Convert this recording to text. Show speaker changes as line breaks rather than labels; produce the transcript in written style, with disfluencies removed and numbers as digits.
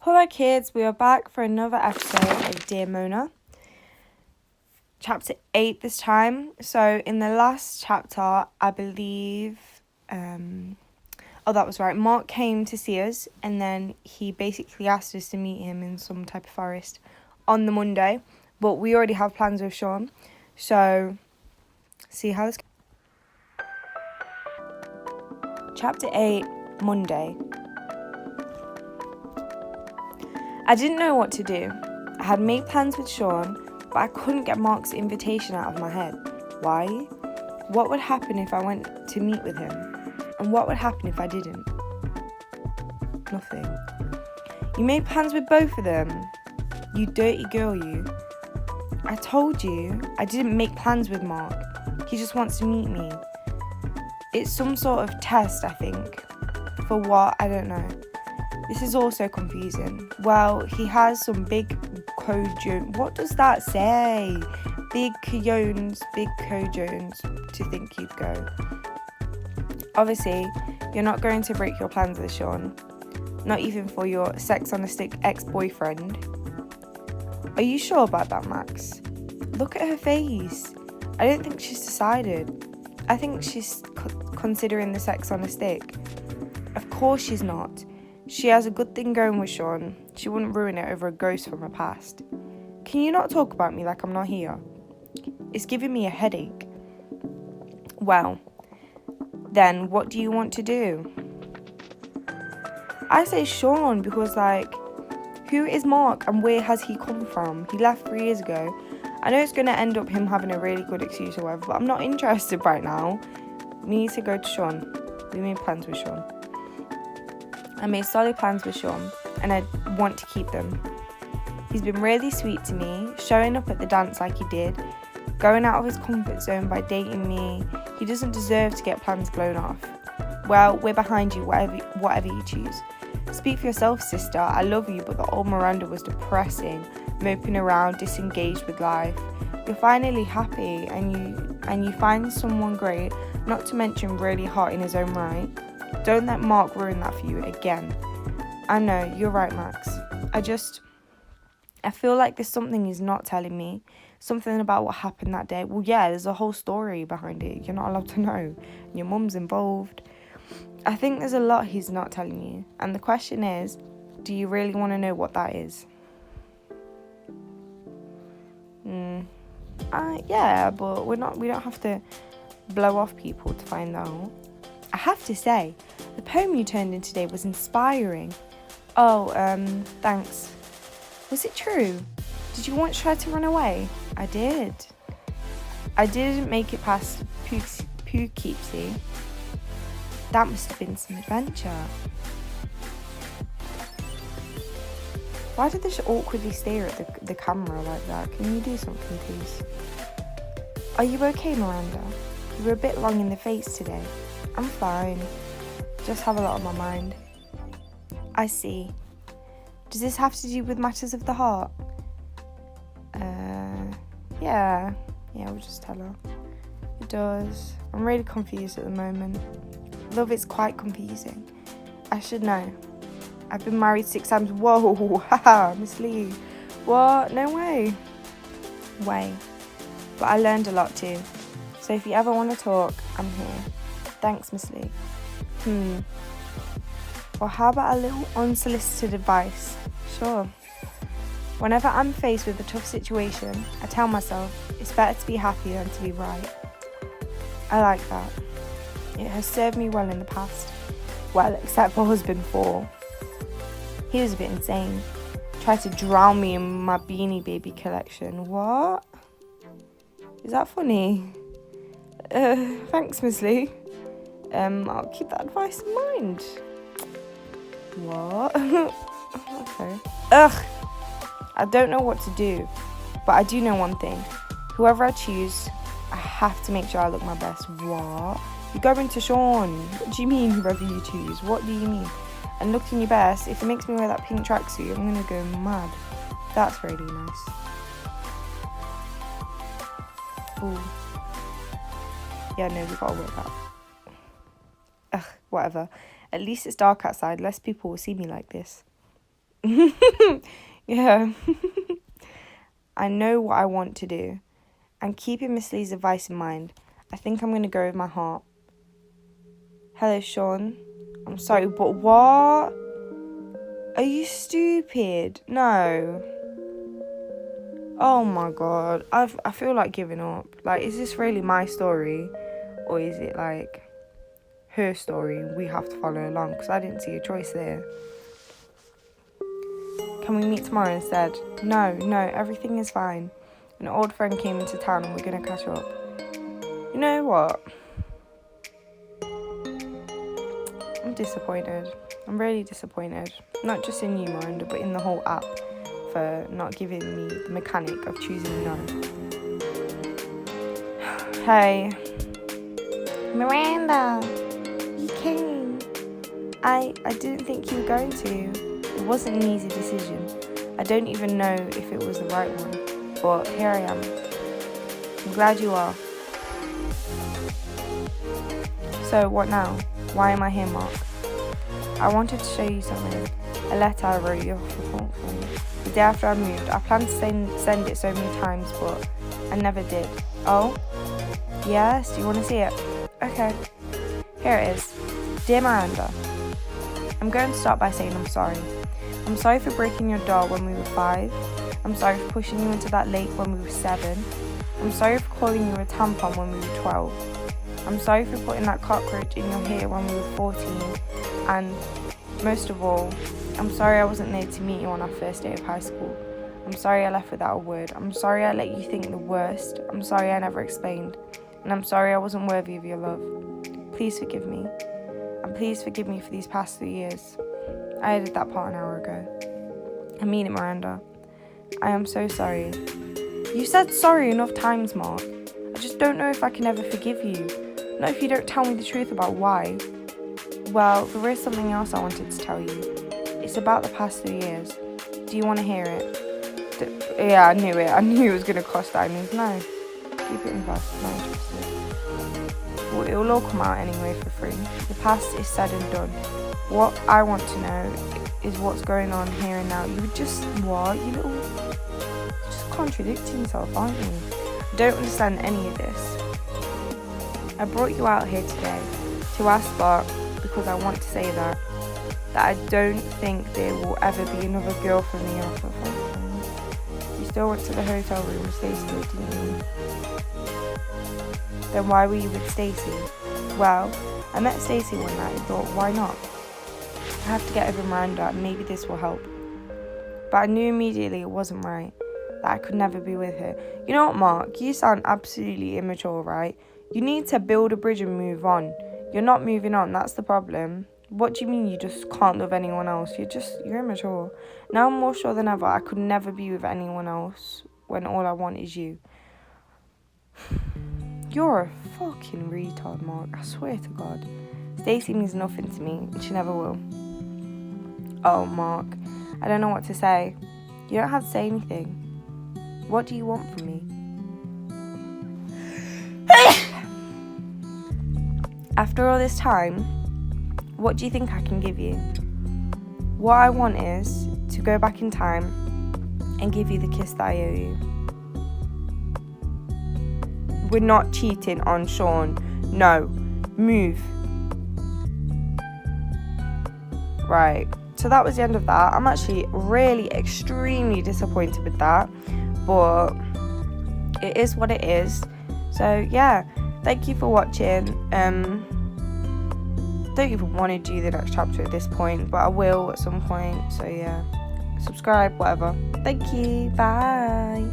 Hello kids, we are back for another episode of Dear Mona. Chapter 8 this time. So in the last chapter, I believe, that was right. Mark came to see us and then he basically asked us to meet him in some type of forest on the Monday. But we already have plans with Sean. So, see how this goes. Chapter 8, Monday. I didn't know what to do. I had made plans with Sean, but I couldn't get Mark's invitation out of my head. Why? What would happen if I went to meet with him? And what would happen if I didn't? Nothing. You made plans with both of them? You dirty girl, you. I told you I didn't make plans with Mark. He just wants to meet me. It's some sort of test, I think. For what? I don't know. This is also confusing. Well, he has some big cojones. What does that say? Big cojones to think you'd go. Obviously, you're not going to break your plans with Sean. Not even for your sex on a stick ex-boyfriend. Are you sure about that, Max? Look at her face. I don't think she's decided. I think she's considering the sex on a stick. Of course she's not. She has a good thing going with Sean. She wouldn't ruin it over a ghost from her past. Can you not talk about me like I'm not here? It's giving me a headache. Well, then what do you want to do? I say Sean because, who is Mark and where has he come from? He left 3 years ago. I know it's going to end up him having a really good excuse or whatever, but I'm not interested right now. We need to go to Sean. We made plans with Sean. I made solid plans with Sean, and I want to keep them. He's been really sweet to me, showing up at the dance like he did, going out of his comfort zone by dating me. He doesn't deserve to get plans blown off. Well, we're behind you, whatever you choose. Speak for yourself, sister. I love you, but the old Miranda was depressing, moping around, disengaged with life. You're finally happy, and you find someone great, not to mention really hot in his own right. Don't let Mark ruin that for you again. I know, you're right, Max. I feel like there's something he's not telling me. Something about what happened that day. Well, yeah, there's a whole story behind it. You're not allowed to know. Your mum's involved. I think there's a lot he's not telling you. And the question is, do you really want to know what that is? Yeah, but we don't have to blow off people to find out. I have to say, the poem you turned in today was inspiring. Oh, thanks. Was it true? Did you once try to run away? I did. I didn't make it past Poughkeepsie. That must have been some adventure. Why did they just awkwardly stare at the camera like that? Can you do something, please? Are you okay, Miranda? You were a bit long in the face today. I'm fine. Just have a lot on my mind. I see. Does this have to do with matters of the heart? Yeah, we'll just tell her. It does. I'm really confused at the moment. Love is quite confusing. I should know. I've been married 6 times. Whoa, haha, Miss Lee. What? No way. But I learned a lot too. So if you ever want to talk, I'm here. Thanks, Miss Lee. Well, how about a little unsolicited advice? Sure. Whenever I'm faced with a tough situation, I tell myself it's better to be happy than to be right. I like that. It has served me well in the past. Well, except for husband 4. He was a bit insane. Tried to drown me in my Beanie Baby collection. What? Is that funny? Thanks, Miss Lee. I'll keep that advice in mind. What? Okay. Ugh! I don't know what to do, but I do know one thing. Whoever I choose, I have to make sure I look my best. What? You're going to Sean. What do you mean, whoever you choose? What do you mean? And looking your best, if it makes me wear that pink tracksuit, I'm going to go mad. That's really nice. Ooh. Yeah, no, we've got to wear that. Ugh, whatever. At least it's dark outside. Less people will see me like this. Yeah. I know what I want to do. And keeping Miss Lee's advice in mind, I think I'm going to go with my heart. Hello, Sean. I'm sorry, but what? Are you stupid? No. Oh my god. I feel like giving up. Like, is this really my story? Or is it like her story? We have to follow along because I didn't see a choice there. Can we meet tomorrow instead? No, everything is fine. An old friend came into town and we're going to catch up. You know what? I'm disappointed. I'm really disappointed. Not just in you, Miranda, but in the whole app for not giving me the mechanic of choosing no. Hey. Miranda, you came. I didn't think you were going to. It wasn't an easy decision. I don't even know if it was the right one. But here I am. I'm glad you are. So what now? Why am I here, Mark? I wanted to show you something. A letter I wrote you off the phone. The day after I moved, I planned to send it so many times, but I never did. Oh? Yes? Do you want to see it? Okay. Here it is. Dear Miranda, I'm going to start by saying I'm sorry. I'm sorry for breaking your doll when we were 5. I'm sorry for pushing you into that lake when we were 7. I'm sorry for calling you a tampon when we were 12. I'm sorry for putting that cockroach in your hair when we were 14. And most of all, I'm sorry I wasn't there to meet you on our first day of high school. I'm sorry I left without a word. I'm sorry I let you think the worst. I'm sorry I never explained. And I'm sorry I wasn't worthy of your love. Please forgive me. And please forgive me for these past 3 years. I edited that part an hour ago. I mean it, Miranda. I am so sorry. You said sorry enough times, Mark. I just don't know if I can ever forgive you. Not if you don't tell me the truth about why. Well, there is something else I wanted to tell you. It's about the past 3 years. Do you want to hear it? Yeah, I knew it. I knew it was going to cost diamonds. No. Keep it in fast. Not interested. Well, it will all come out anyway for free. The past is said and done. What I want to know is what's going on here and now. You just, what? You little... You're just contradicting yourself, aren't you? I don't understand any of this. I brought you out here today to ask Bart, because I want to say that I don't think there will ever be another girl for me after Franklin. You still went to the hotel room with Stacey, didn't you? Then why were you with Stacey? Well, I met Stacey one night and thought, why not? I have to get over Miranda and maybe this will help. But I knew immediately it wasn't right, that I could never be with her. You know what, Mark? You sound absolutely immature, right? You need to build a bridge and move on. You're not moving on, that's the problem. What do you mean you just can't love anyone else? You're immature. Now I'm more sure than ever I could never be with anyone else when all I want is you. You're a fucking retard, Mark. I swear to God. Stacey means nothing to me, and she never will. Oh, Mark. I don't know what to say. You don't have to say anything. What do you want from me? After all this time, what do you think I can give you? What I want is to go back in time and give you the kiss that I owe you. We're not cheating on Sean. No. Move. Right. So that was the end of that. I'm actually really extremely disappointed with that. But it is what it is. So yeah. Thank you for watching. Don't even want to do the next chapter at this point, but I will at some point. So yeah. Subscribe, whatever. Thank you. Bye.